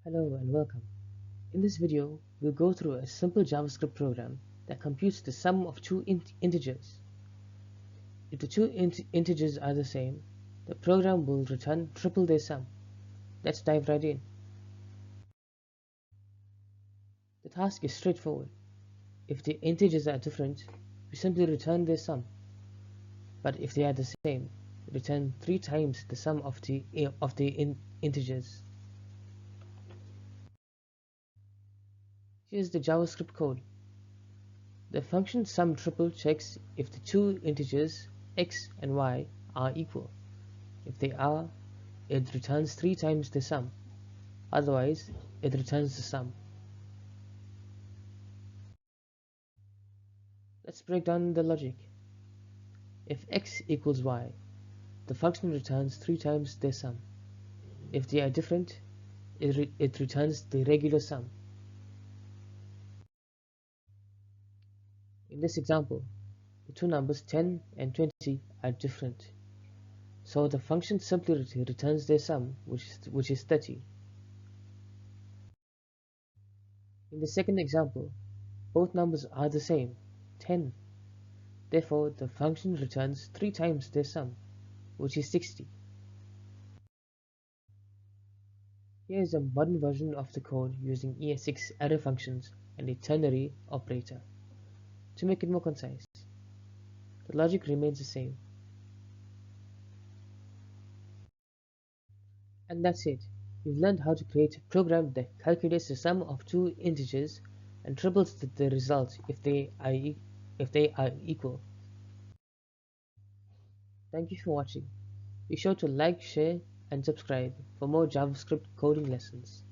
Hello and welcome. In this video, we'll go through a simple JavaScript program that computes the sum of two integers. If the two integers are the same, the program will return triple their sum. Let's dive right in. The task is straightforward. If the integers are different, we simply return their sum. But if they are the same, we return 3 times the sum of the integers. Here's the JavaScript code. The function sum triple checks if the two integers x and y are equal. If they are, it returns 3 times the sum. Otherwise, it returns the sum. Let's break down the logic. If x equals y, the function returns 3 times their sum. If they are different, it returns the regular sum. In this example, the two numbers 10 and 20 are different. So the function simply returns their sum, which is 30. In the second example, both numbers are the same, 10. Therefore, the function returns 3 times their sum, which is 60. Here is a modern version of the code using ES6 array functions and a ternary operator. To make it more concise, the logic remains the same. And that's it. You've learned how to create a program that calculates the sum of two integers and triples the result if they are equal. Thank you for watching. Be sure to like, share, and subscribe for more JavaScript coding lessons.